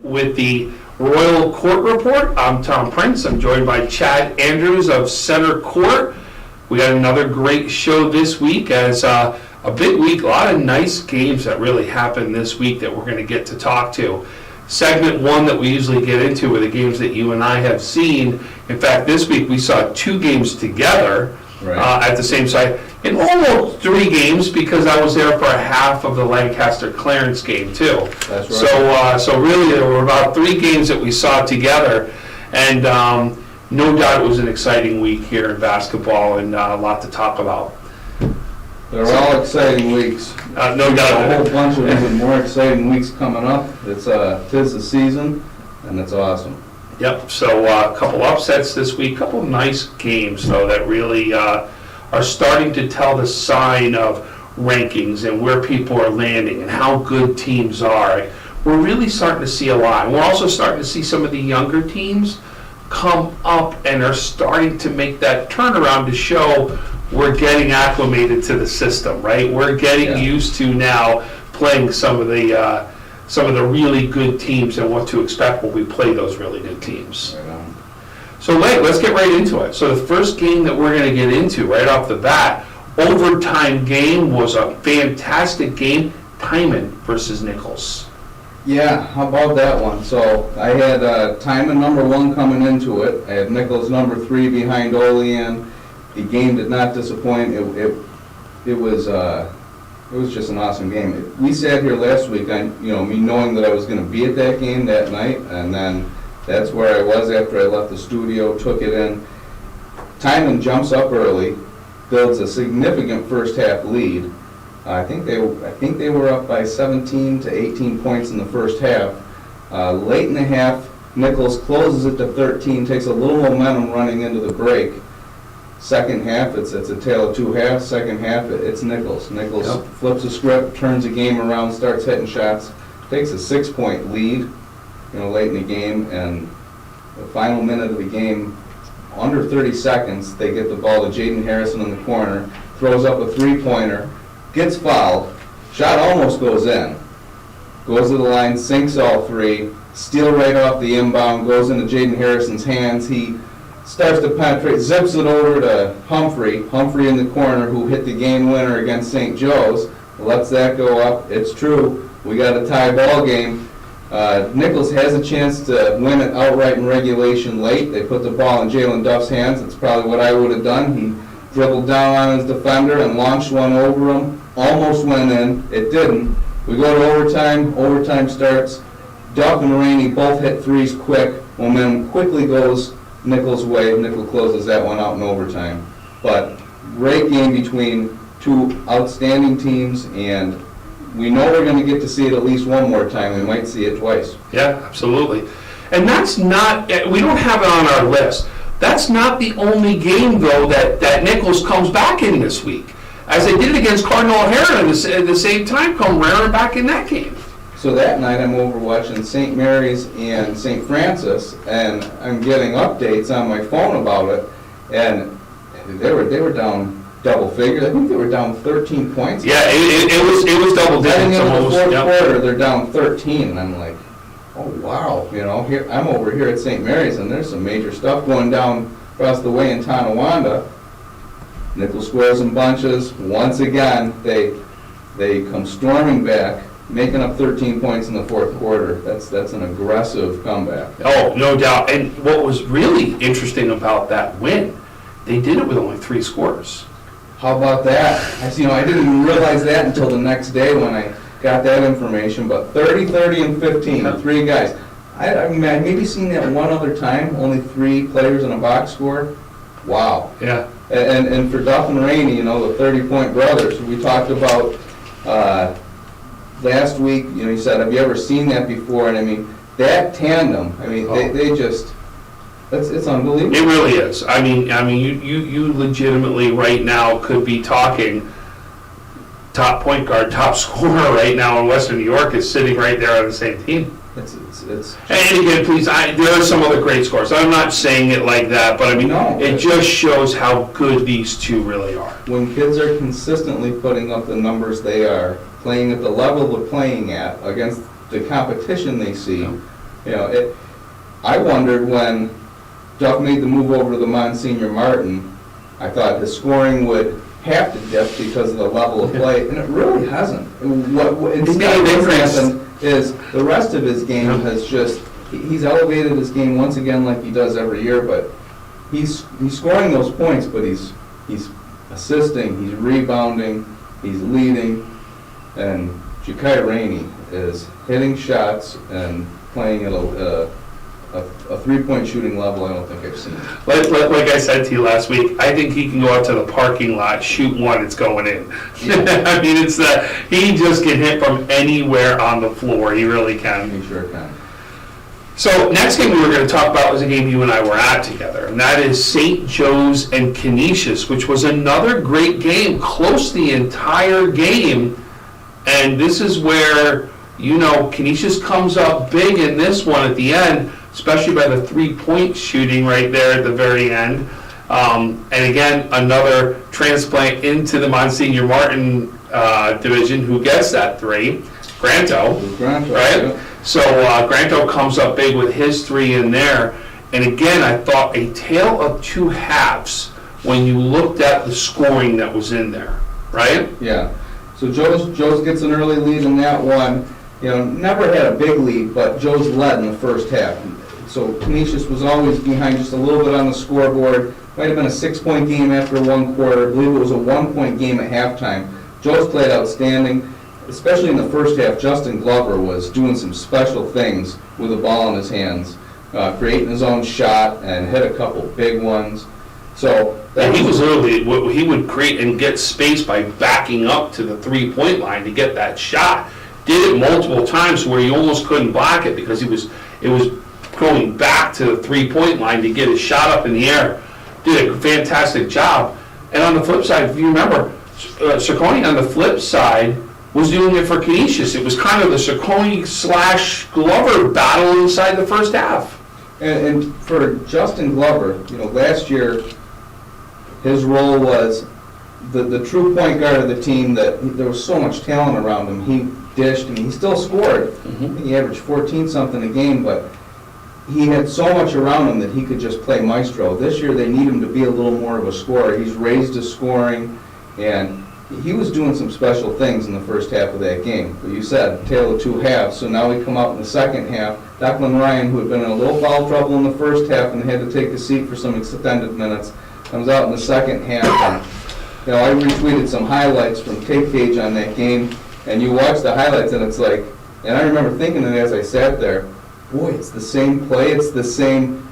With the Royal Court Report, I'm Tom Prince. I'm joined by Chad Andrews of Centercourt. We got another great show this week as a big week, a lot of nice games that really happened this week that we're going to get to talk to. Segment one that we usually get into are the games that you and I have seen. In fact, this week we saw two games together at the same site. In almost three games because I was there for a half of the Lancaster Clarence game too. That's right. So really there were about three games that we saw together, and no doubt it was an exciting week here in basketball and a lot to talk about. They're all exciting weeks. No doubt. A whole bunch of even more exciting weeks coming up. It's tis the season, and it's awesome. Yep. So a couple upsets this week, a couple nice games though that really are starting to tell the sign of rankings and where people are landing and how good teams are. We're really starting to see a lot. We're also starting to see some of the younger teams come up and are starting to make that turnaround to show we're getting acclimated to the system, right? We're getting used to now playing some of the really good teams and what to expect when we play those really good teams. Right on. So let's get right into it. So the first game that we're going to get into right off the bat, overtime game, was a fantastic game, Tyman versus Nichols. Yeah, how about that one? So I had Tyman #1 coming into it. I had Nichols #3 behind Olean. The game did not disappoint. It was just an awesome game. We sat here last week, me knowing that I was going to be at that game that night, and then that's where I was after I left the studio, took it in. Tyman jumps up early, builds a significant first half lead. I think they were up by 17 to 18 points in the first half. Late in the half, Nichols closes it to 13, takes a little momentum running into the break. Second half, it's a tale of two halves. Second half, it's Nichols. Nichols flips the script, turns the game around, starts hitting shots, takes a 6-point lead, late in the game, and the final minute of the game, under 30 seconds, they get the ball to Jaden Harrison in the corner, throws up a three-pointer, gets fouled, shot almost goes in, goes to the line, sinks all three, steal right off the inbound, goes into Jaden Harrison's hands. He starts to penetrate, zips it over to Humphrey in the corner, who hit the game winner against St. Joe's, lets that go up. It's true, we got a tie ball game. Nichols has a chance to win it outright in regulation late. They put the ball in Jalen Duff's hands. It's probably what I would have done. He dribbled down on his defender and launched one over him. Almost went in. It didn't. We go to overtime. Overtime starts. Duff and Rainey both hit threes quick. Momentum quickly goes Nichols' way. Nichols closes that one out in overtime. But great game between two outstanding teams, and we know we're going to get to see it at least one more time. We might see it twice. Yeah, absolutely. And that's not, we don't have it on our list. That's not the only game, though, that Nichols comes back in this week. As they did against Cardinal O'Hara at the same time, come raring back in that game. So that night I'm over watching St. Mary's and St. Francis, and I'm getting updates on my phone about it, and they were down double figures. I think they were down 13 points. Yeah, it was double digits. Heading into the fourth quarter, they're down 13, and I'm like, oh wow, here I'm over here at St. Mary's, and there's some major stuff going down across the way in Tonawanda. Nichols squares in bunches. Once again, they come storming back, making up 13 points in the fourth quarter. That's an aggressive comeback. Oh, no doubt. And what was really interesting about that win, they did it with only 3 scorers. How about that? I didn't even realize that until the next day when I got that information, but 30, 30, and 15, 3 guys. I've maybe seen that one other time, only 3 players in a box score. Wow. Yeah. And for Duff and Rainey, the 30-point brothers, we talked about last week, you said, have you ever seen that before? And that tandem, they just, it's unbelievable. It really is. You legitimately right now could be talking top point guard, top scorer right now in Western New York is sitting right there on the same team. And again, please, there are some other great scores. I'm not saying it like that, but it just shows how good these two really are. When kids are consistently putting up the numbers they are, playing at the level they're playing at, against the competition they see, I wondered when Duff made the move over to the Monsignor Martin, I thought his scoring would have to dip because of the level of play, and it really hasn't. Instead, what's happened is the rest of his game has just, he's elevated his game once again like he does every year, but he's scoring those points, but he's assisting, he's rebounding, he's leading, and Ja'Kai Rainey is hitting shots and playing at a three-point shooting level I don't think I've seen. Like I said to you last week, I think he can go out to the parking lot, shoot one, it's going in. Yeah. I mean, it's he just can hit from anywhere on the floor. He really can. He sure can. So next game we were going to talk about was a game you and I were at together, and that is St. Joe's and Canisius, which was another great game, close the entire game. And this is where, Canisius comes up big in this one at the end, especially by the three-point shooting right there at the very end. And again, another transplant into the Monsignor Martin division who gets that three, Granto, right? Yeah. So Granto comes up big with his three in there. And again, I thought a tale of two halves when you looked at the scoring that was in there, right? Yeah. So Joe's gets an early lead in that one. Never had a big lead, but Joe's led in the first half. So Canisius was always behind just a little bit on the scoreboard. Might have been a 6-point game after one quarter. I believe it was a 1-point game at halftime. Joe's played outstanding, especially in the first half. Justin Glover was doing some special things with the ball in his hands, creating his own shot and hit a couple big ones. So he was literally, he would create and get space by backing up to the three-point line to get that shot. Did it multiple times where he almost couldn't block it because it was going back to the three-point line to get his shot up in the air. Did a fantastic job. And on the flip side, if you remember, Ciccone on the flip side was doing it for Canisius. It was kind of the Ciccone/Glover battle inside the first half. And for Justin Glover, last year, his role was the true point guard of the team. That there was so much talent around him. He dished and he still scored. Mm-hmm. He averaged 14-something a game, but he had so much around him that he could just play maestro. This year they need him to be a little more of a scorer. He's raised his scoring, and he was doing some special things in the first half of that game. But you said, tale of two halves, so now we come out in the second half. Declan Ryan, who had been in a little foul trouble in the first half and had to take a seat for some extended minutes, comes out in the second half. And, I retweeted some highlights from Tape Cage on that game, and you watch the highlights, and it's like, and I remember thinking that as I sat there, boy, it's the same play, it's the same,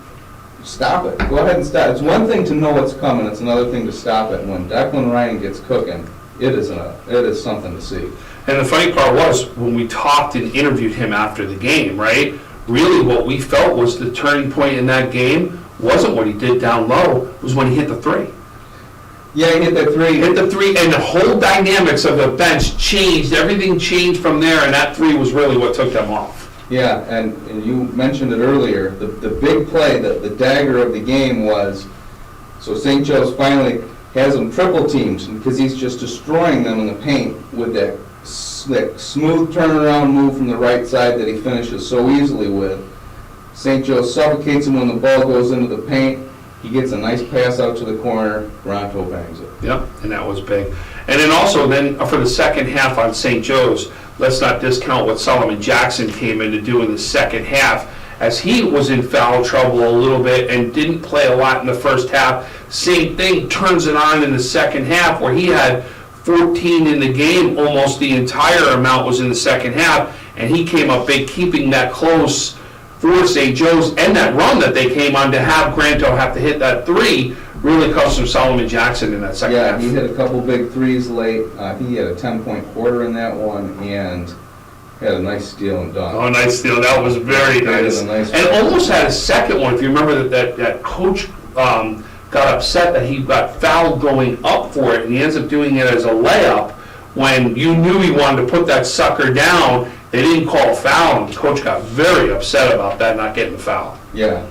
stop it. Go ahead and stop. It's one thing to know what's coming, it's another thing to stop it. And when Declan Ryan gets cooking, it is something to see. And the funny part was, when we talked and interviewed him after the game, right, really what we felt was the turning point in that game wasn't what he did down low, it was when he hit the three. Yeah, he hit that three. Hit the three, and the whole dynamics of the bench changed. Everything changed from there, and that three was really what took them off. Yeah, and you mentioned it earlier. The big play, the dagger of the game was, so St. Joe's finally has him triple teamed because he's just destroying them in the paint with that smooth turnaround move from the right side that he finishes so easily with. St. Joe suffocates him when the ball goes into the paint. He gets a nice pass out to the corner. Granto bangs it. Yep, and that was big. And then also, for the second half on St. Joe's, let's not discount what Solomon Jackson came in to do in the second half, as he was in foul trouble a little bit and didn't play a lot in the first half. Same thing, turns it on in the second half where he had 14 in the game. Almost the entire amount was in the second half, and he came up big, keeping that close for St. Joe's, and that run that they came on to have Granto have to hit that three really cost him Solomon Jackson in that second half. Yeah, he hit a couple big threes late. He had a 10-point quarter in that one and had a nice steal and dunk. Oh, nice steal. That was very nice. And almost had a second one. If you remember that coach got upset that he got fouled going up for it, and he ends up doing it as a layup when you knew he wanted to put that sucker down. They didn't call a foul, and the coach got very upset about that, not getting the foul. Yeah,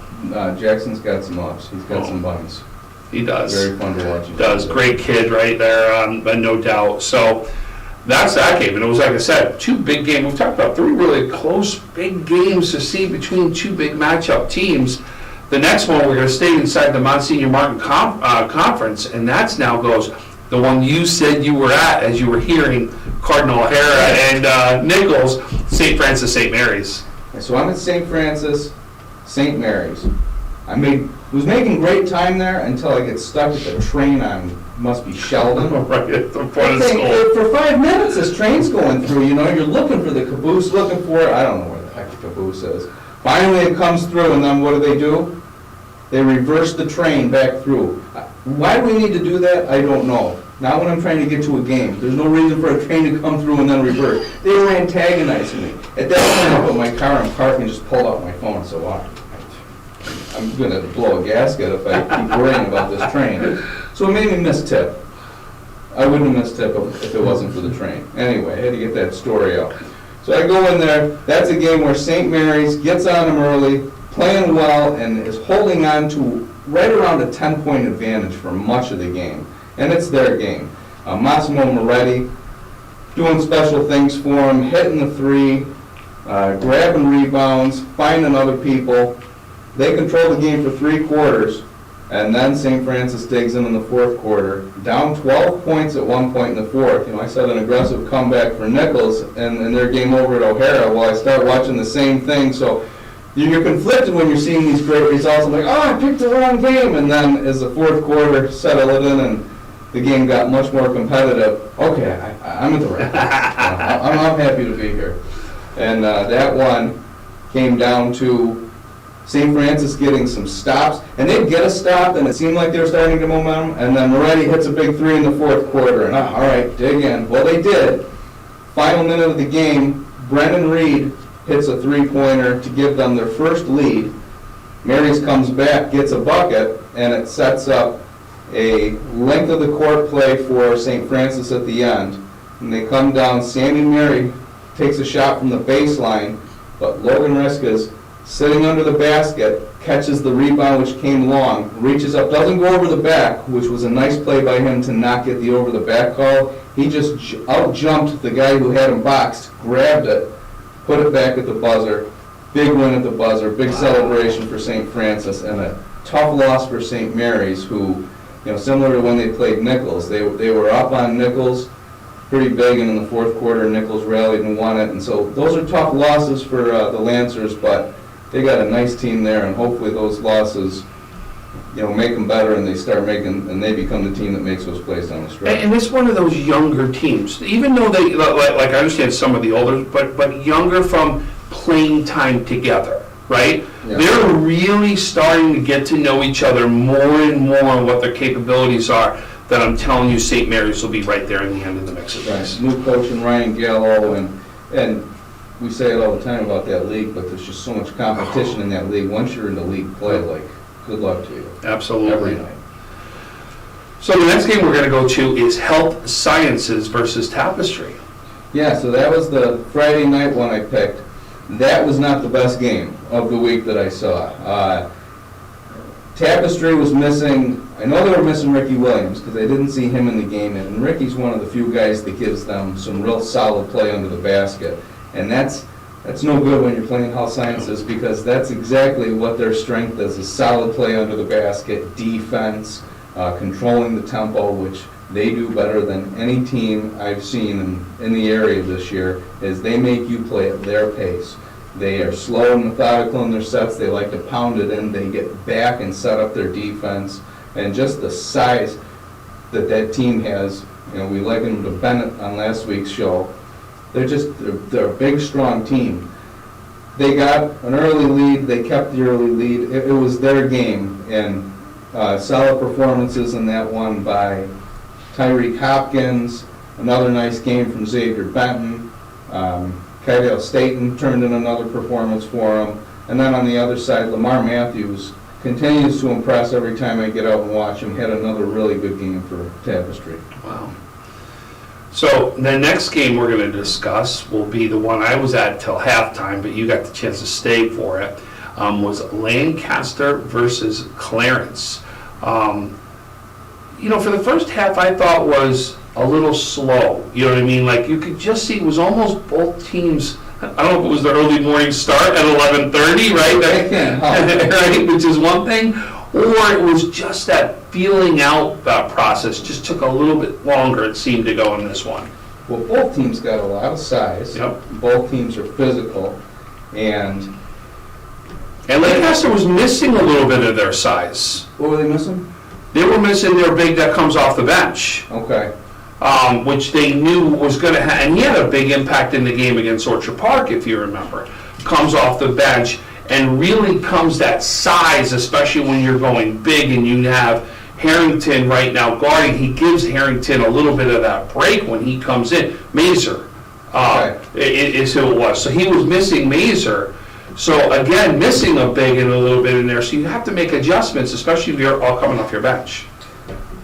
Jackson's got some ups. He's got some buns. He does. Very fun to watch. He does. Great kid right there, no doubt. So that's that game. And it was, like I said, two big games. We've talked about three really close, big games to see between two big matchup teams. The next one, we're going to stay inside the Monsignor Martin Conference, and that's now goes the one you said you were at as you were hearing Cardinal O'Hara and Nichols, St. Francis, St. Mary's. So I'm at St. Francis, St. Mary's. Was making great time there until I get stuck at the train on, must be Sheldon. Right at the front of school. For 5 minutes this train's going through, you're looking for the caboose, looking for it. I don't know where the heck the caboose is. Finally it comes through, and then what do? They reverse the train back through. Why do we need to do that? I don't know. Not when I'm trying to get to a game. There's no reason for a train to come through and then reverse. They were antagonizing me. At that point, I put my car in park and just pulled out my phone. So I'm going to blow a gasket if I keep worrying about this train. So it made me miss tip. I wouldn't have missed tip if it wasn't for the train. Anyway, I had to get that story out. So I go in there. That's a game where St. Mary's gets on them early, playing well, and is holding on to right around a 10-point advantage for much of the game. And it's their game. Massimo Moretti doing special things for them, hitting the three, grabbing rebounds, finding other people. They control the game for 3 quarters, and then St. Francis digs in the fourth quarter, down 12 points at one point in the fourth. I said an aggressive comeback for Nichols and their game over at O'Hara. Well, I start watching the same thing, so you're conflicted when you're seeing these great results. I'm like, I picked the wrong game. And then as the fourth quarter settled it in and the game got much more competitive, okay, I'm at the right place. I'm happy to be here. And that one came down to St. Francis getting some stops. And they'd get a stop, and it seemed like they were starting to momentum. And then Moretti hits a big three in the fourth quarter. And all right, dig in. Well, they did. Final minute of the game, Brendan Reed hits a three-pointer to give them their first lead. Mary's comes back, gets a bucket, and it sets up a length of the court play for St. Francis at the end. And they come down, Sammy Mary takes a shot from the baseline, but Logan Riska's sitting under the basket, catches the rebound, which came long, reaches up, doesn't go over the back, which was a nice play by him to not get the over the back call. He just out-jumped the guy who had him boxed, grabbed it, put it back at the buzzer. Big win at the buzzer, big celebration for St. Francis, and a tough loss for St. Mary's, who, similar to when they played Nichols, they were up on Nichols pretty big, and in the fourth quarter, Nichols rallied and won it. And so those are tough losses for the Lancers, but they got a nice team there, and hopefully those losses, make them better, and they become the team that makes those plays down the stretch. And it's one of those younger teams, even though they, like I understand some of the older, but younger from playing time together, right? Yeah. They're really starting to get to know each other more and more and what their capabilities are, that I'm telling you St. Mary's will be right there in the end of the mix of this. New coach and Ryan Gallo, and we say it all the time about that league, but there's just so much competition in that league. Once you're in the league play, good luck to you. Absolutely. Every night. So the next game we're going to go to is Health Sciences versus Tapestry. Yeah, so that was the Friday night one I picked. That was not the best game of the week that I saw. Tapestry was missing, I know they were missing Ricky Williams because I didn't see him in the game, and Ricky's one of the few guys that gives them some real solid play under the basket. And that's no good when you're playing Health Sciences, because that's exactly what their strength is solid play under the basket, defense, controlling the tempo, which they do better than any team I've seen in the area this year, is they make you play at their pace. They are slow and methodical in their sets. They like to pound it in. They get back and set up their defense. And just the size that team has, we likened them to Bennett on last week's show. They're a big, strong team. They got an early lead. They kept the early lead. It was their game, and solid performances in that one by Tyreek Hopkins. Another nice game from Xavier Benton. Kydale Staten turned in another performance for him. And then on the other side, Lamar Matthews continues to impress every time I get out and watch him. He had another really good game for Tapestry. Wow. So the next game we're going to discuss will be the one I was at till halftime, but you got the chance to stay for it, was Lancaster versus Clarence. For the first half I thought was a little slow. You know what I mean? Like you could just see it was almost both teams. I don't know if it was the early morning start at 11:30, right? Right, which is one thing, or it was just that feeling out process just took a little bit longer. It seemed to go in this one. Well, both teams got a lot of size. Yep. Both teams are physical, and Lancaster was missing a little bit of their size. what were they missing? They were missing their big that comes off the bench. Okay. Which they knew was going to have, and he had a big impact in the game against Orchard Park, if you remember. Comes off the bench and really comes that size, especially when you're going big and you have Harrington right now guarding. He gives Harrington a little bit of that break when he comes in. Mazer is who it was. So he was missing Mazer. So again, missing a big and a little bit in there. So you have to make adjustments, especially if you're all coming off your bench.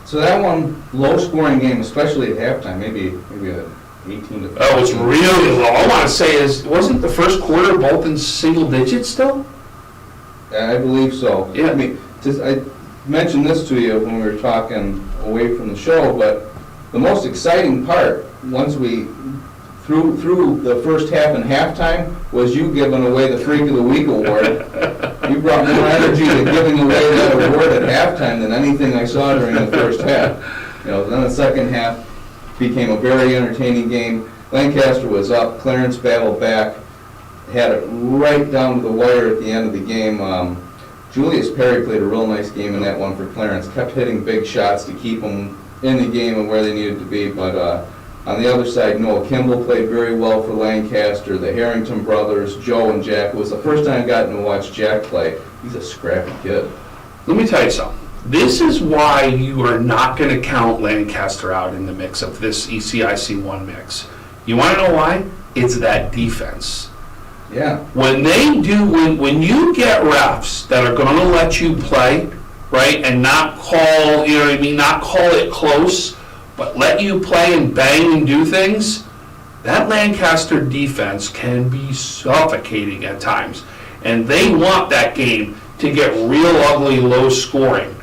So that one, low-scoring game, especially at halftime, maybe a 18 to 15. Oh, it's really low. I want to say wasn't the first quarter both in single digits still? I believe so. Yeah. I mean, I mentioned this to you when we were talking away from the show, but the most exciting part, once we through the first half and halftime, was you giving away the Freak of the Week award. You brought more energy to giving away that award at halftime than anything I saw during the first half. Then the second half became a very entertaining game. Lancaster was up, Clarence battled back, had it right down to the wire at the end of the game. Julius Perry played a real nice game in that one for Clarence, kept hitting big shots to keep them in the game and where they needed to be, but on the other side, Noah Kimball played very well for Lancaster. The Harrington brothers, Joe and Jack. It was the first time I got to watch Jack play. He's a scrappy kid. Let me tell you something. This is why you are not going to count Lancaster out in the mix of this ECIC 1 mix. You want to know why? It's that defense. Yeah. When you get refs that are going to let you play, right, and not call, not call it close, but let you play and bang and do things, that Lancaster defense can be suffocating at times. And they want that game to get real ugly, low scoring.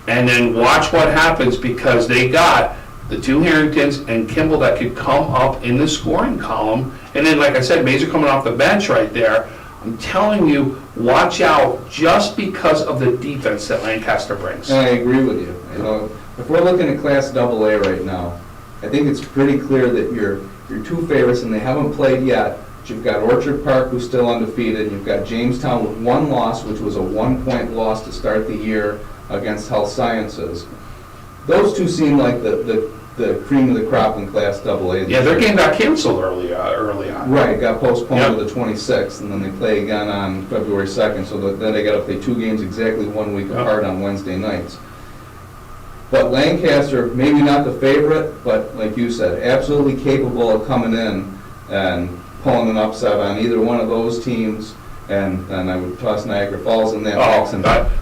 And then watch what happens, because they got the two Harringtons and Kimball that could come up in the scoring column. And then, like I said, Mazer coming off the bench right there. I'm telling you, watch out just because of the defense that Lancaster brings. I agree with you. If we're looking at Class AA right now, I think it's pretty clear that your two favorites, and they haven't played yet, but you've got Orchard Park, who's still undefeated, and you've got Jamestown with one loss, which was a 1-point loss to start the year against Health Sciences. Those two seem like the cream of the crop in Class AA. Yeah, their game got canceled early on. Right, it got postponed to the 26th, and then they play again on February 2nd, so then they got to play two games exactly 1 week apart on Wednesday nights. But Lancaster, maybe not the favorite, but like you said, absolutely capable of coming in and pulling an upset on either one of those teams. And I would toss Niagara Falls in that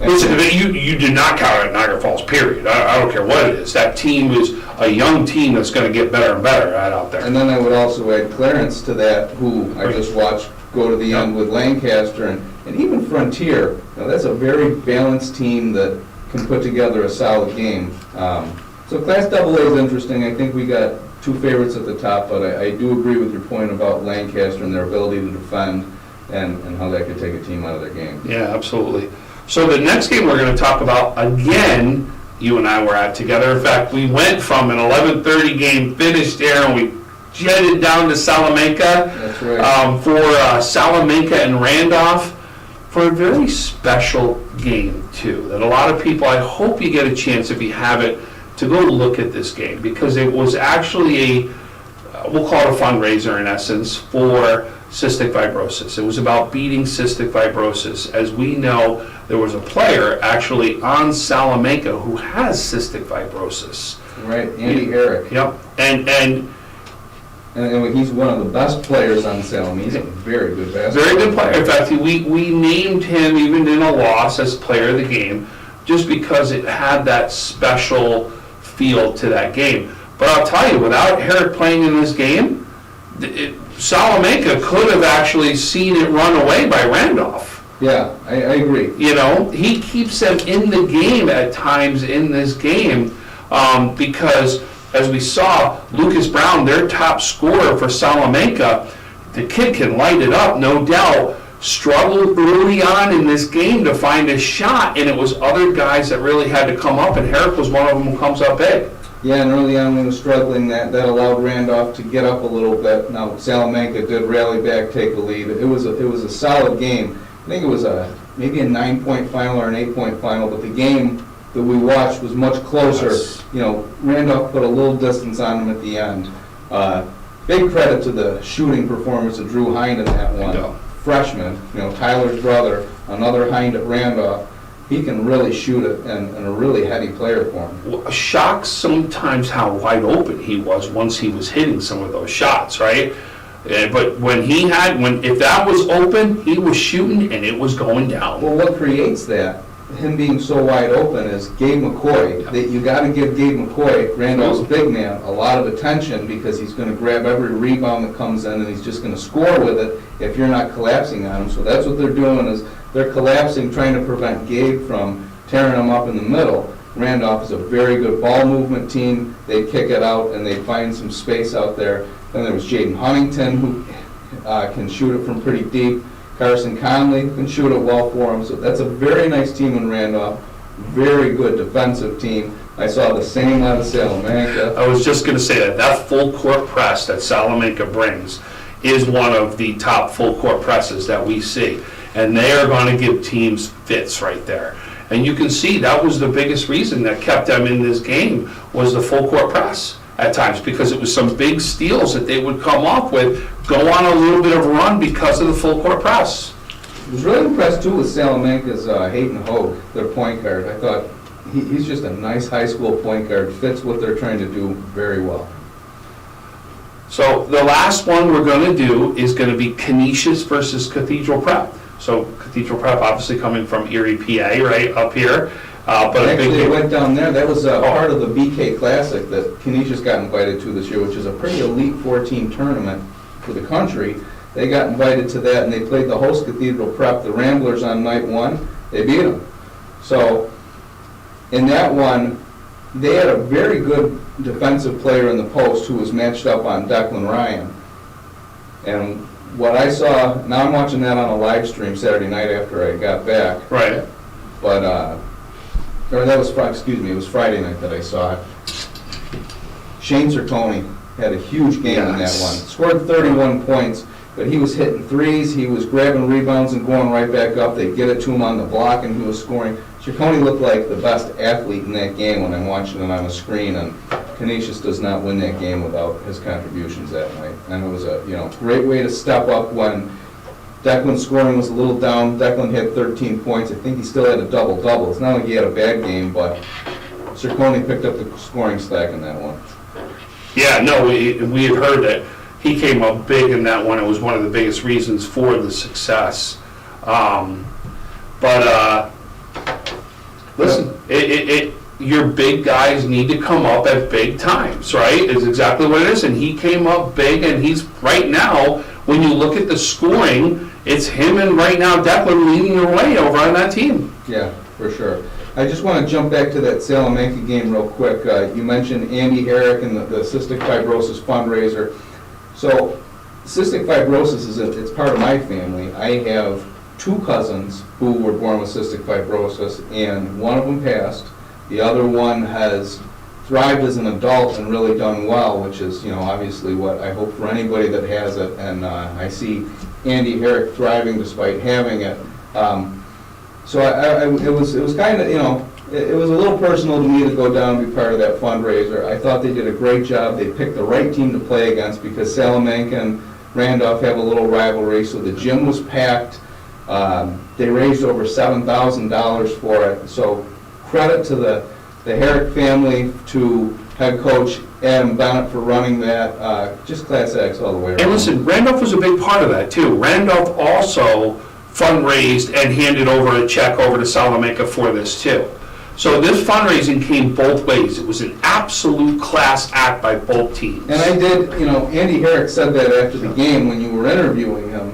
mix. Listen, you did not count out Niagara Falls, period. I don't care what it is. That team is a young team that's going to get better and better right out there. And then I would also add Clarence to that, who I just watched go to the end with Lancaster, and even Frontier. That's a very balanced team that can put together a solid game. So Class AA is interesting. I think we got two favorites at the top, but I do agree with your point about Lancaster and their ability to defend and how that could take a team out of their game. Yeah, absolutely. So the next game we're going to talk about, again, you and I were at together. In fact, we went from an 11:30 game, finished there, and we jetted down to Salamanca. That's right. For Salamanca and Randolph, for a very special game, too, that a lot of people, I hope you get a chance, if you haven't, to go look at this game, because it was actually we'll call it a fundraiser in essence, for cystic fibrosis. It was about beating cystic fibrosis. As we know, there was a player actually on Salamanca who has cystic fibrosis. Right, Andy Eric. Yep, and he's one of the best players on Salem. He's a very good basketball very good player. In fact, we named him, even in a loss, as player of the game, just because it had that special feel to that game. But I'll tell you, without Herrick playing in this game, Salamanca could have actually seen it run away by Randolph. Yeah, I agree. He keeps them in the game at times in this game because as we saw, Lucas Brown, their top scorer for Salamanca, the kid can light it up, no doubt. Struggled early on in this game to find a shot, and it was other guys that really had to come up, and Herrick was one of them who comes up big. Yeah, and early on when he was struggling, that allowed Randolph to get up a little bit. Now Salamanca did rally back, take the lead. It was a solid game. I think it was maybe a 9-point final or an 8-point final, but the game that we watched was much closer. Yes. You know, Randolph put a little distance on him at the end. Big credit to the shooting performance of Drew Hind in that one. Yeah. Freshman, you know, Tyler's brother, another Hind at Randolph. He can really shoot it, and a really heady player for him. Shocked sometimes how wide open he was once he was hitting some of those shots, right? But if that was open, he was shooting and it was going down. Well, what creates that, him being so wide open, is Gabe McCoy. Yeah. That you got to give Gabe McCoy, Randolph's big man, a lot of attention, because he's going to grab every rebound that comes in and he's just going to score with it if you're not collapsing on him. So that's what they're doing, is they're collapsing, trying to prevent Gabe from tearing him up in the middle. Randolph is a very good ball movement team. They kick it out and they find some space out there. Then there was Jaden Huntington, who can shoot it from pretty deep. Carson Conley can shoot it well for him. So that's a very nice team in Randolph. Very good defensive team. I saw the same out of Salamanca. I was just going to say that full court press that Salamanca brings is one of the top full court presses that we see. And they are going to give teams fits right there. And you can see that was the biggest reason that kept them in this game, was the full court press at times, because it was some big steals that they would come up with, go on a little bit of a run because of the full court press. I was really impressed too with Salamanca's Hayden Hogue, their point guard. I thought he's just a nice high school point guard, fits what they're trying to do very well. So the last one we're going to do is going to be Canisius versus Cathedral Prep. So Cathedral Prep obviously coming from Erie, PA, right up here. But actually, they went down there. That was part of the BK Classic that Canisius got invited to this year, which is a pretty elite 14 tournament for the country. They got invited to that, and they played the host Cathedral Prep, the Ramblers, on night one. They beat them. So in that one, they had a very good defensive player in the post who was matched up on Declan Ryan. And what I saw, now I'm watching that on a live stream Saturday night after I got back. Right. But, or that was, it was Friday night that I saw it. Shane Cerconi had a huge game in that one. Scored 31 points, but he was hitting threes, he was grabbing rebounds and going right back up. They get it to him on the block and he was scoring. Cerconi looked like the best athlete in that game when I'm watching it on the screen, and Canisius does not win that game without his contributions that night. And it was a great way to step up when Declan's scoring was a little down. Declan had 13 points. I think he still had a double-double. It's not like he had a bad game, but Cerconi picked up the scoring slack in that one. Yeah, no, we had heard that he came up big in that one. It was one of the biggest reasons for the success. Listen, your big guys need to come up at big times, right? Is exactly what it is. And he came up big, and he's right now, when you look at the scoring, it's him and right now Declan leading the way over on that team. Yeah, for sure. I just want to jump back to that Salamanca game real quick. You mentioned Andy Herrick and the cystic fibrosis fundraiser. So cystic fibrosis it's part of my family. I have two cousins who were born with cystic fibrosis, and one of them passed. The other one has thrived as an adult and really done well, which is, obviously what I hope for anybody that has it. And I see Andy Herrick thriving despite having it. So it was kind of, it was a little personal to me to go down and be part of that fundraiser. I thought they did a great job. They picked the right team to play against because Salamanca and Randolph have a little rivalry. So the gym was packed. They raised over $7,000 for it. So credit to the Herrick family, to head coach Adam Bennett for running that. Just class acts all the way around. And listen, Randolph was a big part of that too. Randolph also fundraised and handed over a check over to Salamanca for this too. So this fundraising came both ways. It was an absolute class act by both teams. And I did, Andy Herrick said that after the game when you were interviewing him.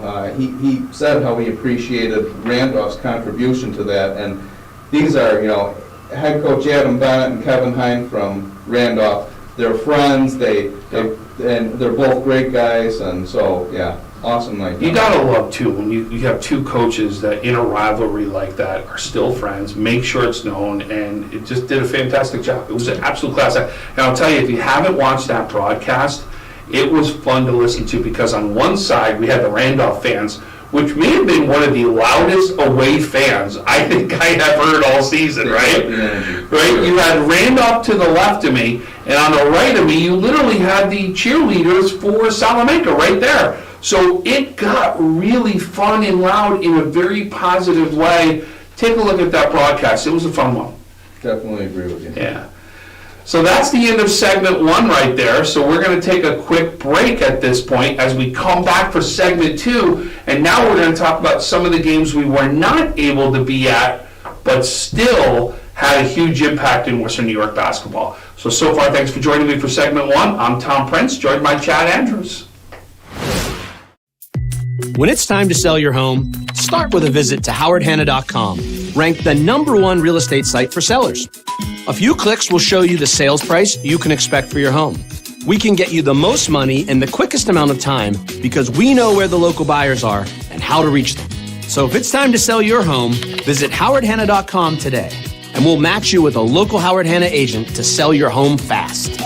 He said how he appreciated Randolph's contribution to that. And these are, head coach Adam Bennett and Kevin Hine from Randolph. they're friends, and they're both great guys, and so, yeah, awesome night. You gotta love too, when you have two coaches that in a rivalry like that are still friends, make sure it's known, and it just did a fantastic job. It was an absolute class act. And I'll tell you, if you haven't watched that broadcast, it was fun to listen to, because on one side we had the Randolph fans, which may have been one of the loudest away fans I think I have heard all season, right? Right? You had Randolph to the left of me, and on the right of me, you literally had the cheerleaders for Salamanca right there. So it got really fun and loud in a very positive way. Take a look at that broadcast. It was a fun one. Definitely agree with you. Yeah. So that's the end of segment 1 right there. So we're going to take a quick break at this point as we come back for segment 2. And now we're going to talk about some of the games we were not able to be at, but still had a huge impact in Western New York basketball. So far, thanks for joining me for segment 1. I'm Tom Prince, joined by Chad Andrews. When it's time to sell your home, start with a visit to howardhanna.com, ranked the #1 real estate site for sellers. A few clicks will show you the sales price you can expect for your home. We can get you the most money in the quickest amount of time because we know where the local buyers are and how to reach them. So if it's time to sell your home, visit howardhanna.com today, and we'll match you with a local Howard Hanna agent to sell your home fast.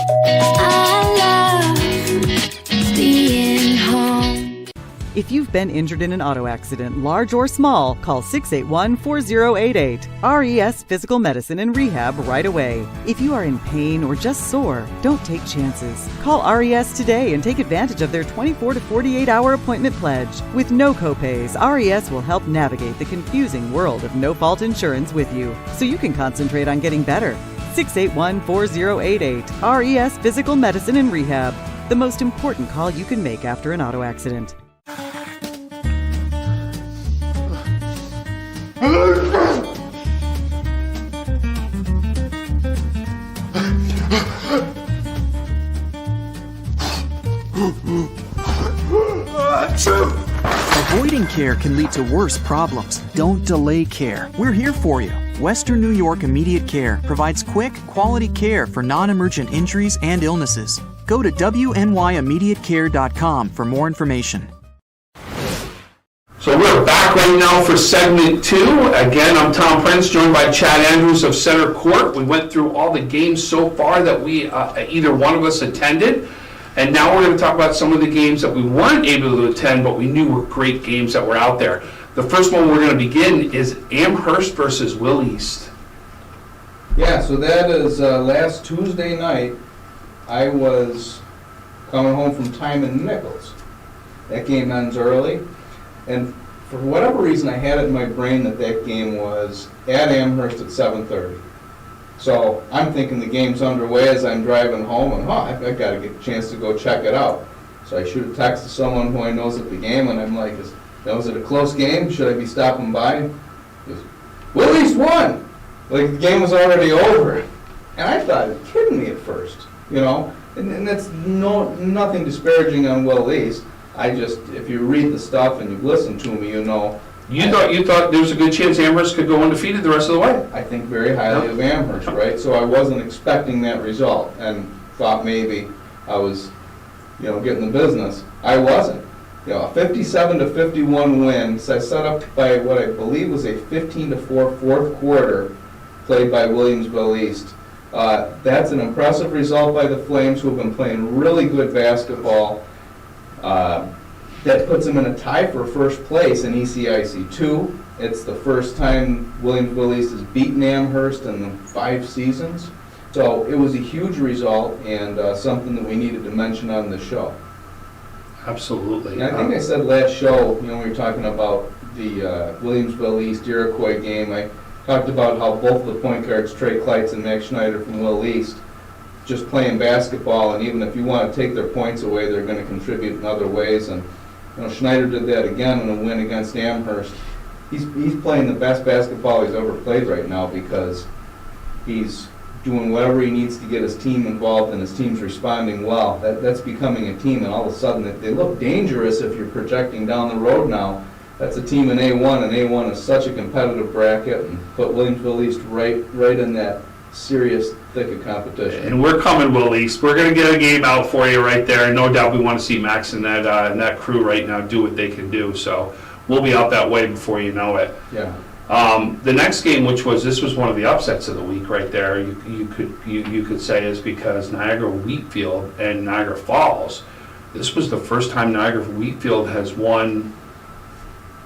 If you've been injured in an auto accident, large or small, call 681-4088. RES Physical Medicine and Rehab right away. If you are in pain or just sore, don't take chances. Call RES today and take advantage of their 24 to 48-hour appointment pledge. With no copays, RES will help navigate the confusing world of no-fault insurance with you, so you can concentrate on getting better. 681-4088. RES Physical Medicine and Rehab. The most important call you can make after an auto accident. Avoiding care can lead to worse problems. Don't delay care. We're here for you. Western New York Immediate Care provides quick, quality care for non-emergent injuries and illnesses. Go to wnyImmediatecare.com for more information. So we're back right now for segment 2. Again, I'm Tom Prince, joined by Chad Andrews of Centercourt. We went through all the games so far that we, either one of us attended. And now we're going to talk about some of the games that we weren't able to attend, but we knew were great games that were out there. The first one we're going to begin is Amherst versus Will East. Yeah, so that is last Tuesday night. I was coming home from Tyman, Nichols. That game ends early. And for whatever reason, I had it in my brain that game was at Amherst at 7:30. So I'm thinking the game's underway as I'm driving home, and I've got to get a chance to go check it out. So I shoot a text to someone who I know is at the game, and I'm like, is it a close game? Should I be stopping by? He goes, Will East won! Like the game was already over. And I thought, you're kidding me at first, And that's nothing disparaging on Will East. I just, if you read the stuff and you've listened to me, You thought there was a good chance Amherst could go undefeated the rest of the way. I think very highly of Amherst, right? So I wasn't expecting that result and thought maybe I was, getting the business. I wasn't. A 57-51 win, set up by what I believe was a 15-4 fourth quarter played by Williamsville East. That's an impressive result by the Flames, who have been playing really good basketball. That puts them in a tie for first place in ECIC 2. It's the first time Williamsville East has beaten Amherst in the 5 seasons. So it was a huge result and something that we needed to mention on the show. Absolutely. And I think I said last show, we were talking about the Williamsville East Iroquois game. I talked about how both the point guards, Trey Kleitz and Max Schneider from Will East, just playing basketball, and even if you want to take their points away, they're going to contribute in other ways. And Schneider did that again in a win against Amherst. He's playing the best basketball he's ever played right now because he's doing whatever he needs to get his team involved, and his team's responding well. That's becoming a team, and all of a sudden they look dangerous if you're projecting down the road now. That's a team in A1, and A1 is such a competitive bracket, and put Williamsville East right in that serious thick of competition. And we're coming, Willie. We're going to get a game out for you right there. And no doubt we want to see Max and that crew right now do what they can do. So we'll be out that way before you know it. Yeah. The next game, this was one of the upsets of the week right there, you could say, is because Niagara Wheatfield and Niagara Falls, this was the first time Niagara Wheatfield has won.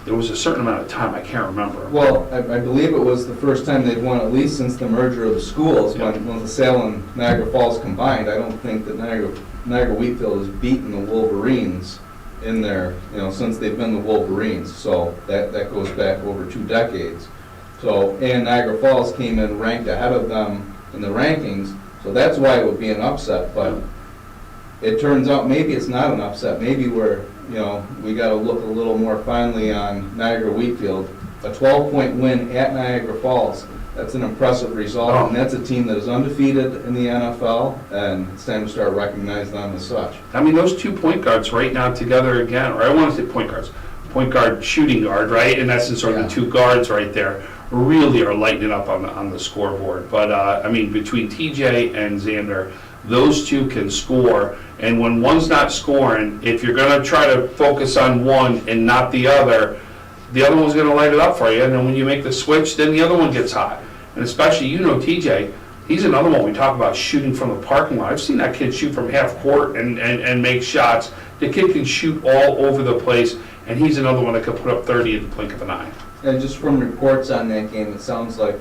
There was a certain amount of time, I can't remember. Well, I believe it was the first time they'd won, at least since the merger of the schools, when LaSalle and Niagara Falls combined. I don't think that Niagara Wheatfield has beaten the Wolverines in there, since they've been the Wolverines. So that goes back over 2 decades. So, and Niagara Falls came in ranked ahead of them in the rankings, so that's why it would be an upset. But it turns out maybe it's not an upset. Maybe we got to look a little more finely on Niagara Wheatfield. A 12-point win at Niagara Falls. That's an impressive result, and that's a team that is undefeated in the NFL, and it's time to start recognizing them as such. I mean, those 2 point guards right now together again, or I want to say point guards, point guard, shooting guard, right? In essence, sort of the 2 guards right there really are lighting it up on the scoreboard. But, I mean, between TJ and Xander, those 2 can score, and when one's not scoring, if you're going to try to focus on one and not the other one's going to light it up for you, and then when you make the switch, then the other one gets hot. And especially, TJ, he's another one we talk about shooting from the parking lot. I've seen that kid shoot from half court and make shots. The kid can shoot all over the place, and he's another one that could put up 30 in the blink of an eye. And just from reports on that game, it sounds like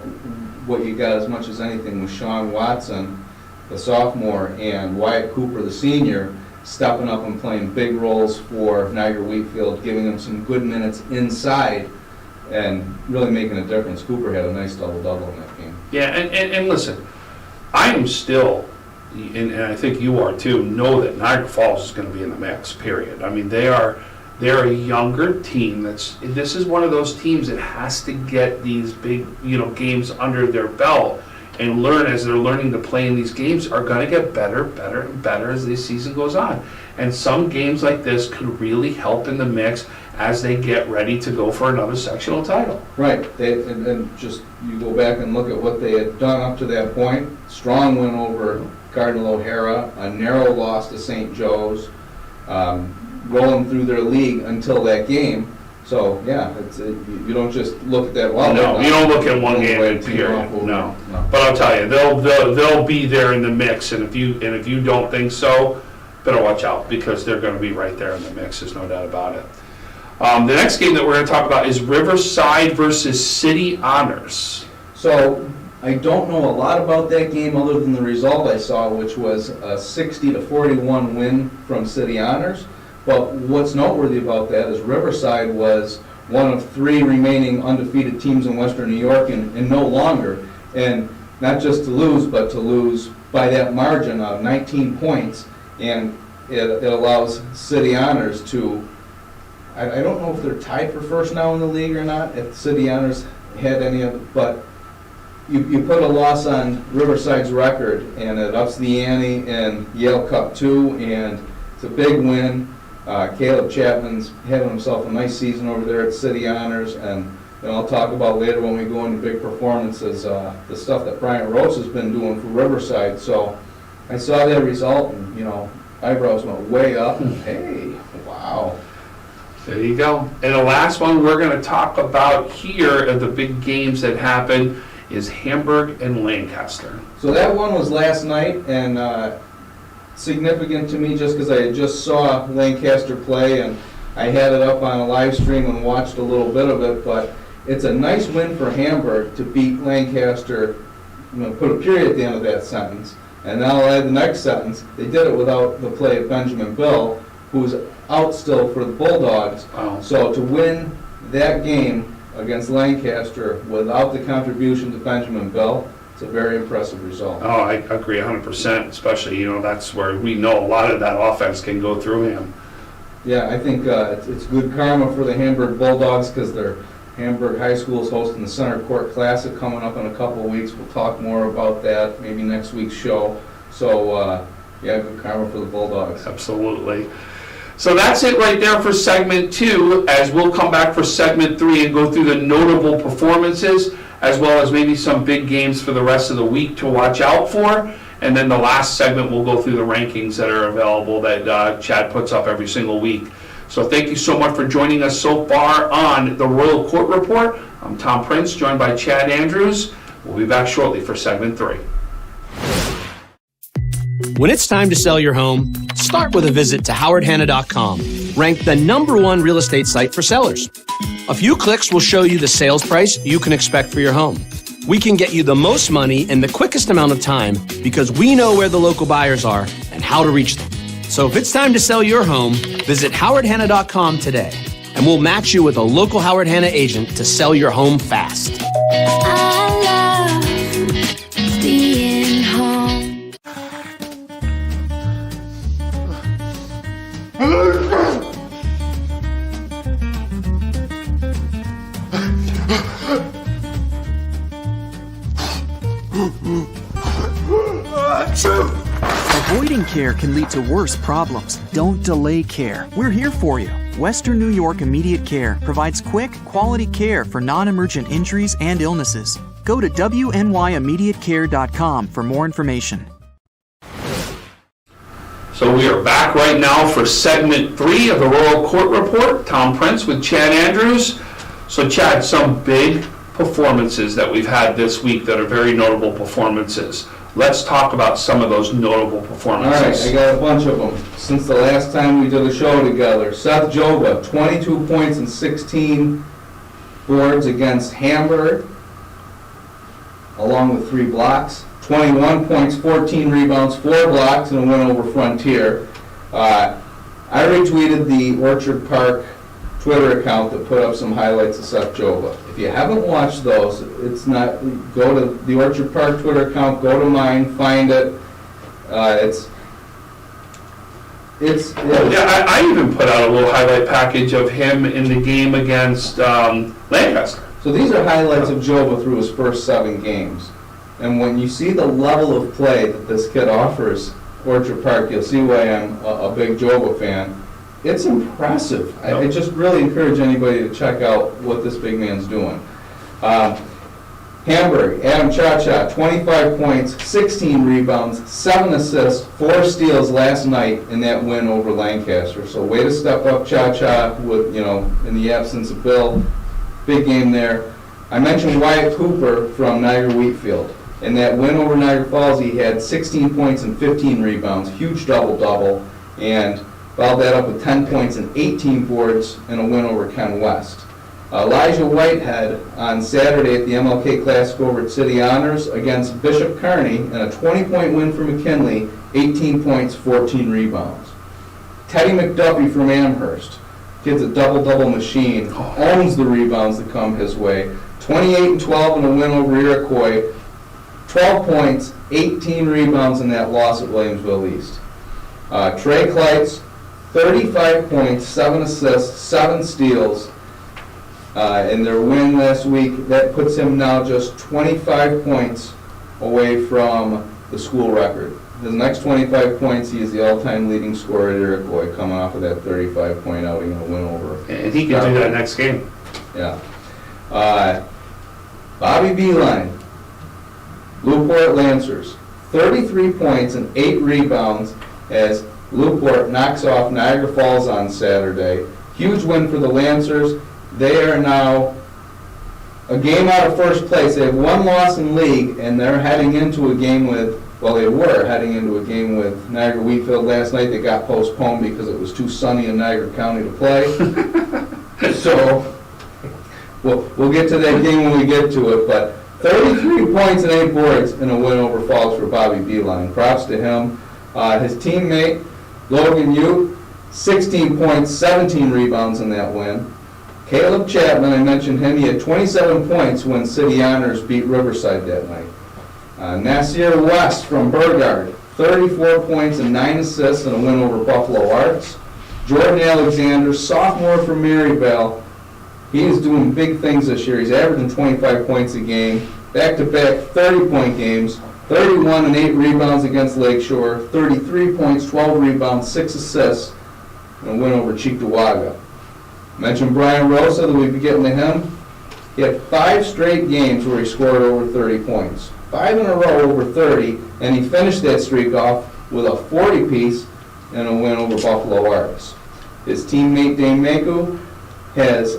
what you got as much as anything was Sean Watson, the sophomore, and Wyatt Cooper, the senior, stepping up and playing big roles for Niagara Wheatfield, giving them some good minutes inside and really making a difference. Cooper had a nice double-double in that game. Yeah, and listen, I am still, and I think you are too, know that Niagara Falls is going to be in the mix, period. I mean, they're a younger team. This is one of those teams that has to get these big, games under their belt and learn as they're learning to play in these games are going to get better, and better as this season goes on. And some games like this could really help in the mix as they get ready to go for another sectional title. Right. And just you go back and look at what they had done up to that point. Strong win over Cardinal O'Hara, a narrow loss to St. Joe's, rolling through their league until that game. So, yeah, you don't just look at that. Well, no, you don't look at one game and period. No. But I'll tell you, they'll be there in the mix, and if you don't think so, better watch out, because they're going to be right there in the mix. There's no doubt about it. The next game that we're going to talk about is Riverside versus City Honors. So I don't know a lot about that game other than the result I saw, which was a 60-41 win from City Honors. But what's noteworthy about that is Riverside was one of 3 remaining undefeated teams in Western New York and no longer. And not just to lose, but to lose by that margin of 19 points. And it allows City Honors to, I don't know if they're tied for first now in the league or not, if City Honors had any of it, but you put a loss on Riverside's record and it ups the ante in Yale Cup 2, and it's a big win. Caleb Chapman's having himself a nice season over there at City Honors, and I'll talk about later when we go into big performances, the stuff that Bryant Rose has been doing for Riverside. So I saw that result, and eyebrows went way up, and hey, wow. There you go. And the last one we're going to talk about here of the big games that happened is Hamburg and Lancaster. So that one was last night, and significant to me just because I just saw Lancaster play, and I had it up on a live stream and watched a little bit of it. But it's a nice win for Hamburg to beat Lancaster. I'm going to put a period at the end of that sentence, and now I'll add the next sentence. They did it without the play of Benjamin Bill, who's out still for the Bulldogs. Wow. So to win that game against Lancaster without the contribution to Benjamin Bill, it's a very impressive result. Oh, I agree 100%, especially, that's where we know a lot of that offense can go through him. Yeah, I think it's good karma for the Hamburg Bulldogs because their Hamburg High School is hosting the Centercourt Classic coming up in a couple of weeks. We'll talk more about that maybe next week's show. So, yeah, good karma for the Bulldogs. Absolutely. So that's it right there for segment 2, as we'll come back for segment 3 and go through the notable performances, as well as maybe some big games for the rest of the week to watch out for. And then the last segment, we'll go through the rankings that are available that Chad puts up every single week. So thank you so much for joining us so far on the Royal Court Report. I'm Tom Prince, joined by Chad Andrews. We'll be back shortly for segment 3. When it's time to sell your home, start with a visit to howardhanna.com, ranked the #1 real estate site for sellers. A few clicks will show you the sales price you can expect for your home. We can get you the most money in the quickest amount of time because we know where the local buyers are and how to reach them. So if it's time to sell your home, visit howardhanna.com today, and we'll match you with a local Howard Hanna agent to sell your home fast. I love being home. Avoiding care can lead to worse problems. Don't delay care. We're here for you. Western New York Immediate Care provides quick, quality care for non-emergent injuries and illnesses. Go to wnyImmediatecare.com for more information. So we are back right now for segment 3 of the Royal Court Report. Tom Prince with Chad Andrews. So Chad, some big performances that we've had this week that are very notable performances. Let's talk about some of those notable All right, performances. I got a bunch of them. Since the last time we did a show together, Seth Joba, 22 points and 16 boards against Hamburg, along with 3 blocks. 21 points, 14 rebounds, 4 blocks, and a win over Frontier. I retweeted the Orchard Park Twitter account that put up some highlights of Seth Joba. If you haven't watched those, it's not, go to the Orchard Park Twitter account, go to mine, find it. Yeah, I even put out a little highlight package of him in the game against Lancaster. So these are highlights of Joba through his first 7 games. And when you see the level of play that this kid offers Orchard Park, you'll see why I'm a big Joba fan. It's impressive. I just really encourage anybody to check out what this big man's doing. Hamburg, Adam Cha-Cha, 25 points, 16 rebounds, 7 assists, 4 steals last night in that win over Lancaster. So way to step up Cha-Cha with, in the absence of Bill. Big game there. I mentioned Wyatt Cooper from Niagara Wheatfield. In that win over Niagara Falls, he had 16 points and 15 rebounds, huge double-double, and followed that up with 10 points and 18 boards in a win over Ken West. Elijah Whitehead on Saturday at the MLK Classic over at City Honors against Bishop Kearney in a 20-point win for McKinley, 18 points, 14 rebounds. Teddy McDuffie from Amherst, kid's a double-double machine, owns the rebounds that come his way, 28 and 12 in a win over Iroquois, 12 points, 18 rebounds in that loss at Williamsville East. Trey Kleitz, 35 points, 7 assists, 7 steals in their win last week. That puts him now just 25 points away from the school record. His next 25 points, he is the all-time leading scorer at Iroquois, coming off of that 35-point outing and a win over. And he can do that next game. Yeah. Bobby Beeline, Newport Lancers, 33 points and 8 rebounds as Newport knocks off Niagara Falls on Saturday. Huge win for the Lancers. They are now a game out of first place. They have 1 loss in league, and they're heading into a game with, they were heading into a game with Niagara Wheatfield last night. They got postponed because it was too sunny in Niagara County to play. So we'll get to that game when we get to it, but 33 points and 8 boards in a win over Falls for Bobby Beeline. Props to him. His teammate, Logan Ute, 16 points, 17 rebounds in that win. Caleb Chapman, I mentioned him, he had 27 points when City Honors beat Riverside that night. Nasir West from Burgard, 34 points and 9 assists in a win over Buffalo Arts. Jordan Alexander, sophomore from Maryvale, he is doing big things this year. He's averaging 25 points a game, back-to-back 30-point games, 31 and 8 rebounds against Lakeshore, 33 points, 12 rebounds, 6 assists, and a win over Cheektowaga. Mentioned Brian Rosa, that we'd be getting to him. He had 5 straight games where he scored over 30 points. 5 in a row over 30, and he finished that streak off with a 40-piece and a win over Buffalo Arts. His teammate Dane Maku has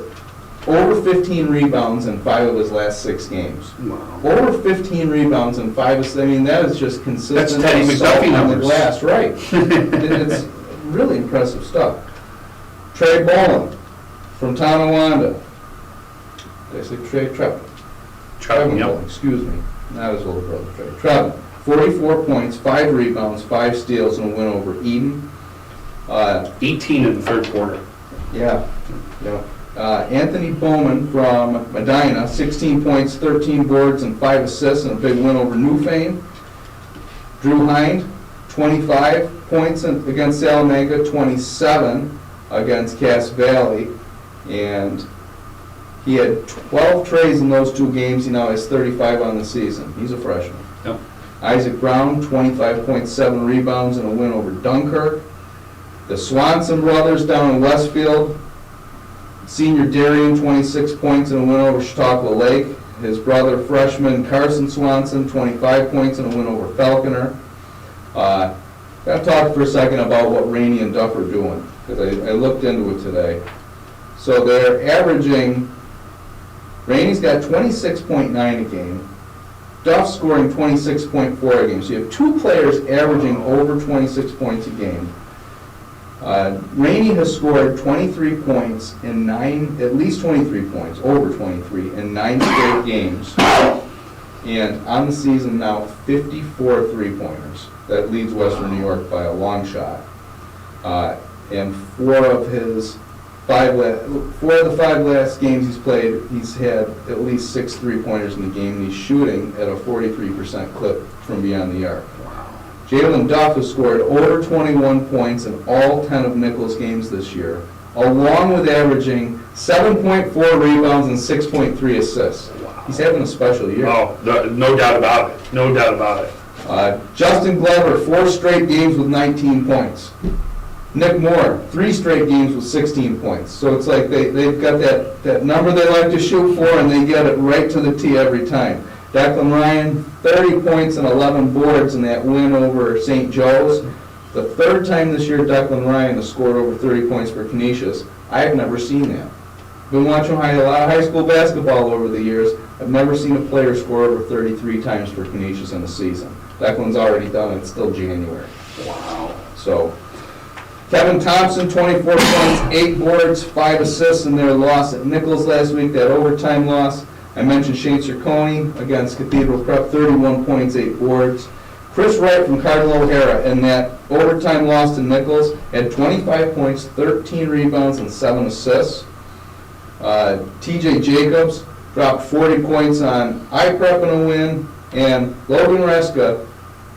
over 15 rebounds in 5 of his last 6 games. Wow. Over 15 rebounds in 5 of 6. I mean, that is just consistent. That's Teddy assault McDuffie on the numbers. glass, right? It's really impressive stuff. Trey Boland from Tonawanda. Did I say Trey Trevin? Trevin, yep. Boland, excuse me. Not his older brother, Trey. Trevin, 44 points, 5 rebounds, 5 steals, and a win over Eden. 18 in the third quarter. Yeah. Anthony Bowman from Medina, 16 points, 13 boards, and 5 assists, and a big win over Newfane. Drew Hind, 25 points against Salamanca, 27 against Cass Valley, and he had 12 trays in those 2 games. He now has 35 on the season. He's a freshman. Yep. Isaac Brown, 25.7 rebounds, and a win over Dunkirk. The Swanson brothers down in Westfield, senior Darian, 26 points and a win over Chautauqua Lake. His brother, freshman Carson Swanson, 25 points and a win over Falconer. Got to talk for a second about what Rainey and Duff are doing, because I looked into it today. So they're averaging, Rainey's got 26.9 a game, Duff scoring 26.4 a game. So you have 2 players averaging over 26 points a game. Rainey has scored 23 points in 9, at least 23 points, over 23, in 9 straight games. And on the season now, 54 three-pointers. That leads Western New York by a long shot. And 4 of the 5 last games he's played, he's had at least 6 three-pointers in the game, and he's shooting at a 43% clip from beyond the arc. Jalen Duff has scored over 21 points in all 10 of Nichols' games this year, along with averaging 7.4 rebounds and 6.3 assists. Wow. He's having a special year. Oh, no doubt about it. No doubt about it. Justin Glover, 4 straight games with 19 points. Nick Moore, 3 straight games with 16 points. So it's like they've got that number they like to shoot for, and they get it right to the tee every time. Declan Ryan, 30 points and 11 boards in that win over St. Joe's. The 3rd time this year Declan Ryan has scored over 30 points for Canisius. I have never seen that. Been watching a lot of high school basketball over the years. I've never seen a player score over 33 times for Canisius in a season. Declan's already done it. It's still January. Wow. So, Kevin Thompson, 24 points, 8 boards, 5 assists in their loss at Nichols last week, that overtime loss. I mentioned Shane Ciccone against Cathedral Prep, 31 points, 8 boards. Chris Wright from Cardinal O'Hara in that overtime loss to Nichols had 25 points, 13 rebounds, and 7 assists. TJ Jacobs dropped 40 points on iPrep in a win, and Logan Reska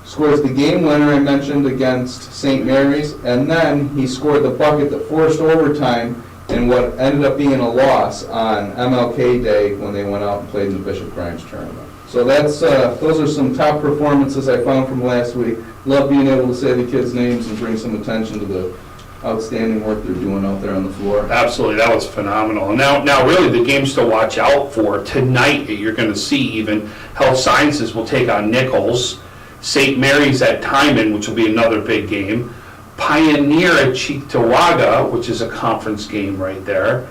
scores the game winner I mentioned against St. Mary's, and then he scored the bucket that forced overtime in what ended up being a loss on MLK Day when they went out and played in the Bishop Grimes tournament. So that's those are some top performances I found from last week. Love being able to say the kids' names and bring some attention to the outstanding work they're doing out there on the floor. Absolutely, that was phenomenal. And now really the games to watch out for tonight, you're going to see even Health Sciences will take on Nichols, St. Mary's at Tyman, which will be another big game, Pioneer at Cheektowaga, which is a conference game right there,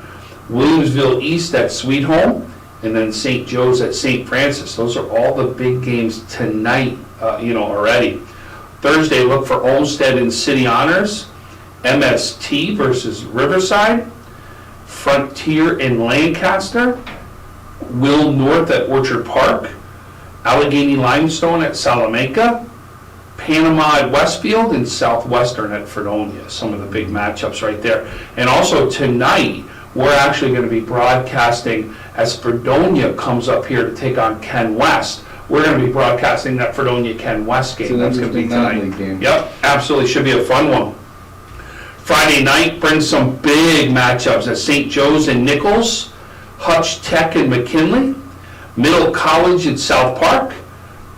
Williamsville East at Sweet Home, and then St. Joe's at St. Francis. Those are all the big games tonight, already. Thursday, look for Olmsted and City Honors, MST versus Riverside, Frontier in Lancaster, Will North at Orchard Park, Allegheny Limestone at Salamanca, Panama at Westfield, and Southwestern at Fredonia. Some of the big matchups right there. And also tonight, we're actually going to be broadcasting as Fredonia comes up here to take on Ken West. We're going to be broadcasting that Fredonia-Ken West game. So that's going to be tonight. Game. Yep, absolutely. Should be a fun one. Friday night brings some big matchups at St. Joe's and Nichols, Hutch Tech and McKinley, Middle College at South Park,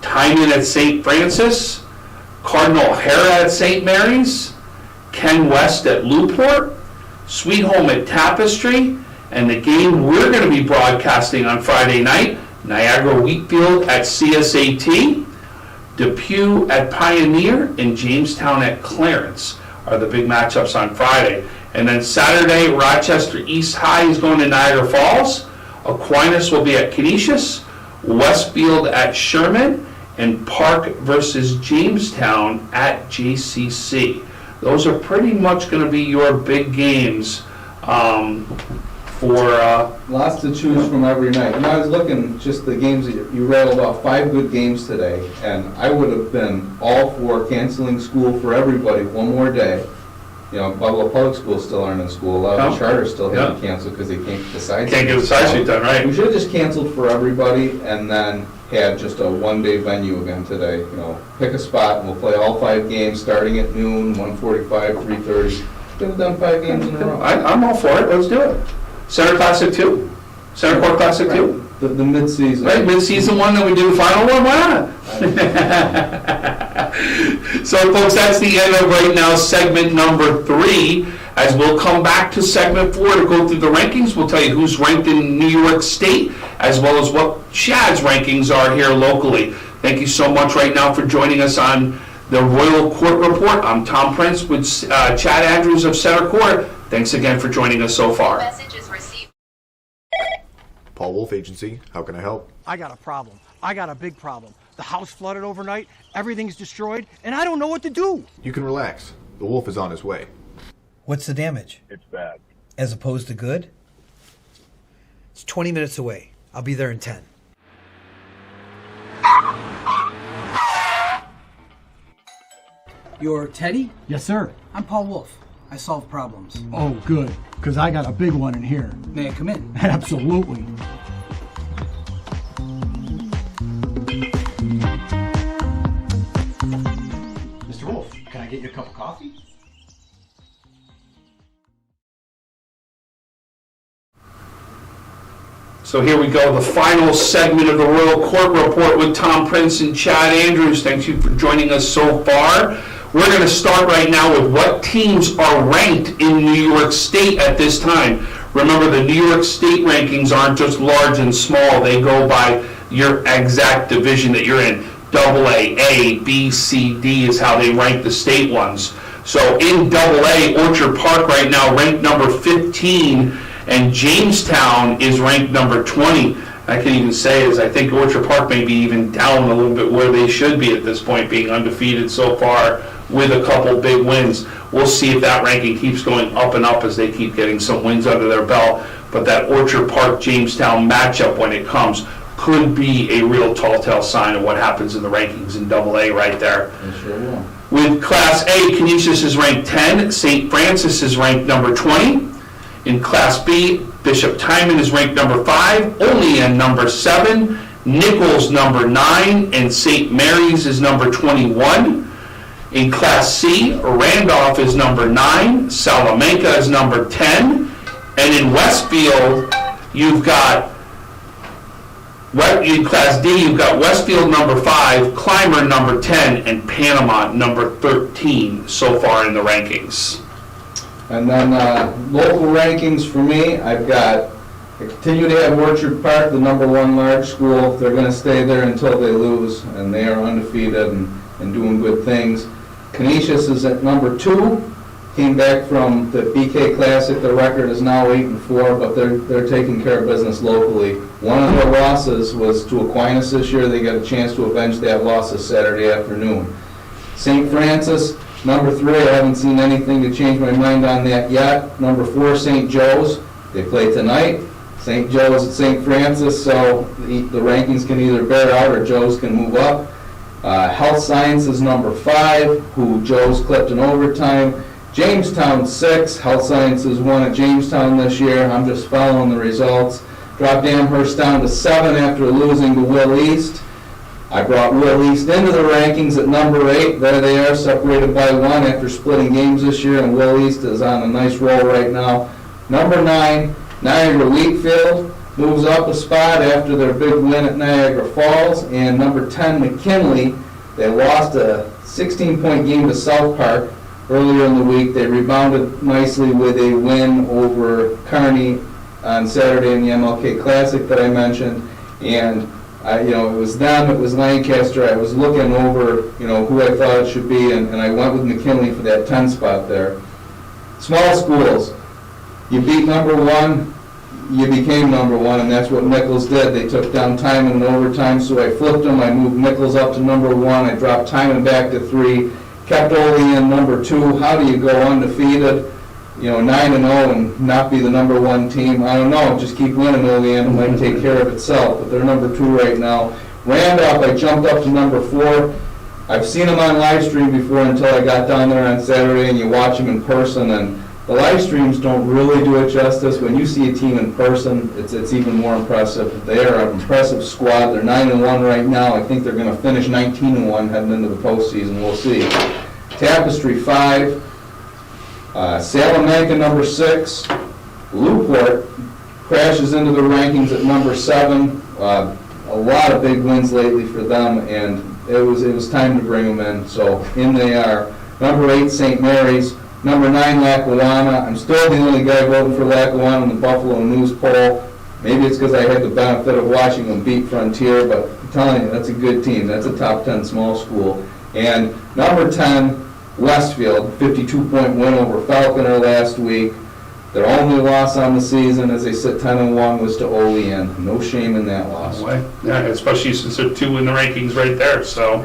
Tyman at St. Francis, Cardinal O'Hara at St. Mary's, Ken West at Newport, Sweet Home at Tapestry, And the game we're going to be broadcasting on Friday night, Niagara Wheatfield at CSAT, Depew at Pioneer, and Jamestown at Clarence are the big matchups on Friday. And then Saturday, Rochester East High is going to Niagara Falls, Aquinas will be at Canisius, Westfield at Sherman, and Park versus Jamestown at JCC. Those are pretty much going to be your big games for... Lots to choose from every night. And I was looking, just the games that you rattled off, 5 good games today, and I would have been all for canceling school for everybody one more day. You know, Buffalo Public Schools still aren't in school. A lot of the charters still haven't canceled because they can't decide. Can't get the side sheet done, right? We should have just canceled for everybody and then had just a one-day venue again today. You know, pick a spot and we'll play all 5 games starting at noon, 1:45, 3:30. Could have done 5 games in a row. I'm all for it. Let's do it. Center Classic 2. Centercourt Classic 2. The mid-season. Right, mid-season one, then we do the final one. Why not? So, folks, that's the end of right now segment number 3. As we'll come back to segment 4 to go through the rankings, we'll tell you who's ranked in New York State, as well as what Chad's rankings are here locally. Thank you so much right now for joining us on the Royal Court Report. I'm Tom Prince with Chad Andrews of Centercourt. Thanks again for joining us so far. Messages received. Paul Wolf Agency, how can I help? I got a problem. I got a big problem. The house flooded overnight, everything's destroyed, and I don't know what to do. You can relax. The wolf is on his way. What's the damage? It's bad. As opposed to good? It's 20 minutes away. I'll be there in 10. You're Teddy? Yes, sir. I'm Paul Wolf. I solve problems. Oh, good, because I got a big one in here. May I come in? Absolutely. Mr. Wolf, can I get you a cup of coffee? So here we go, the final segment of the Royal Court Report with Tom Prince and Chad Andrews. Thank you for joining us so far. We're going to start right now with what teams are ranked in New York State at this time. Remember, the New York State rankings aren't just large and small. They go by your exact division that you're in. AA, A, B, C, D is how they rank the state ones. So in AA, Orchard Park right now ranked number 15, and Jamestown is ranked number 20. I can even say is I think Orchard Park may be even down a little bit where they should be at this point, being undefeated so far with a couple big wins. We'll see if that ranking keeps going up and up as they keep getting some wins under their belt. But that Orchard Park-Jamestown matchup when it comes could be a real tall tale sign of what happens in the rankings in AA right there. It sure will. With Class A, Canisius is ranked 10, St. Francis is ranked number 20. In Class B, Bishop Tyman is ranked number 5, Olean number 7, Nichols number 9, and St. Mary's is number 21. In Class C, Randolph is number 9, Salamanca is number 10, and in Westfield, you've got, in Class D, you've got Westfield number 5, Clymer number 10, and Panama number 13 so far in the rankings. And then local rankings for me, I continue to have Orchard Park, the number 1 large school. They're going to stay there until they lose, and they are undefeated and doing good things. Canisius is at number 2, came back from the BK Classic. Their record is now 8-4, but they're taking care of business locally. One of their losses was to Aquinas this year. They got a chance to avenge that loss this Saturday afternoon. St. Francis, number 3, I haven't seen anything to change my mind on that yet. Number 4, St. Joe's. They play tonight. St. Joe's at St. Francis, so the rankings can either bear out or Joe's can move up. Health Sciences, number 5, who Joe's clipped in overtime. Jamestown 6. Health Sciences won at Jamestown this year. I'm just following the results. Dropped Amherst down to 7 after losing to Will East. I brought Will East into the rankings at number 8. There they are, separated by 1 after splitting games this year, and Will East is on a nice roll right now. Number 9, Niagara Wheatfield moves up a spot after their big win at Niagara Falls. And number 10, McKinley, they lost a 16-point game to South Park earlier in the week. They rebounded nicely with a win over Kearney on Saturday in the MLK Classic that I mentioned, and it was them, it was Lancaster. I was looking over, who I thought it should be, and I went with McKinley for that 10 spot there. Small schools, you beat number one, you became number one, and that's what Nichols did. They took down Tyman in overtime, so I flipped them. I moved Nichols up to number one. I dropped Tyman back to 3, kept Olean number 2. How do you go undefeated, 9-0 and not be the number 1 team? I don't know. Just keep winning, Olean. It might take care of itself, but they're number 2 right now. Randolph, I jumped up to number 4. I've seen them on live stream before until I got down there on Saturday, and you watch them in person, and the live streams don't really do it justice. When you see a team in person, it's even more impressive. They are an impressive squad. They're 9-1 right now. I think they're going to finish 19-1 heading into the postseason. We'll see. Tapestry 5, Salamanca number 6, Newport crashes into the rankings at number 7. A lot of big wins lately for them, and it was time to bring them in. So in they are. Number 8, St. Mary's. Number 9, Lackawanna. I'm still the only guy voting for Lackawanna in the Buffalo News poll. Maybe it's because I had the benefit of watching them beat Frontier, but I'm telling you, that's a good team. That's a top 10 small school. And number 10, Westfield, 52-point win over Falconer last week. Their only loss on the season as they sit 10-1 was to Olean. No shame in that loss. Yeah, especially since they're 2 in the rankings right there, so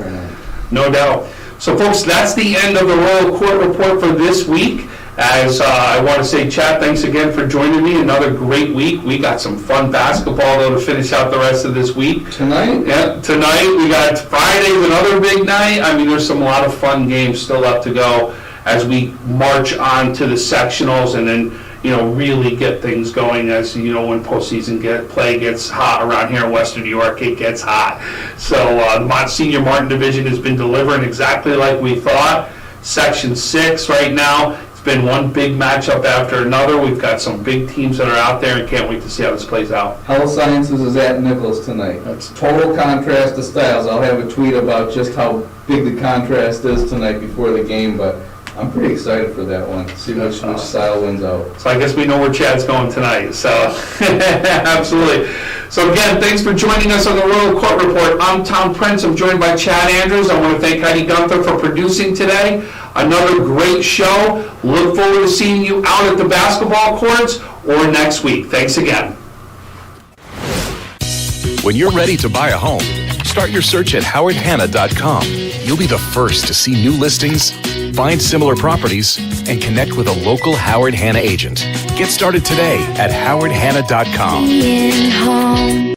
no doubt. So folks, that's the end of the Royal Court Report for this week. As I want to say, Chad, thanks again for joining me. Another great week. We got some fun basketball, though, to finish out the rest of this week. Tonight? Yeah, tonight. We got Friday, another big night. I mean, there's a lot of fun games still left to go as we march on to the sectionals and then, really get things going as, when postseason play gets hot around here in Western New York, it gets hot. So the Senior Martin Division has been delivering exactly like we thought. Section 6 right now. Been one big matchup after another. We've got some big teams that are out there and can't wait to see how this plays out. Health Sciences is at Nichols tonight. That's total contrast to styles. I'll have a tweet about just how big the contrast is tonight before the game, but I'm pretty excited for that one. See which style wins out. So I guess we know where Chad's going tonight. So absolutely. So again, thanks for joining us on the Royal Court Report. I'm Tom Prince. I'm joined by Chad Andrews. I want to thank Heidi Gunther for producing today. Another great show. Look forward to seeing you out at the basketball courts or next week. Thanks again. When you're ready to buy a home, start your search at howardhanna.com. You'll be the first to see new listings, find similar properties, and connect with a local Howard Hanna agent. Get started today at howardhanna.com. Being home.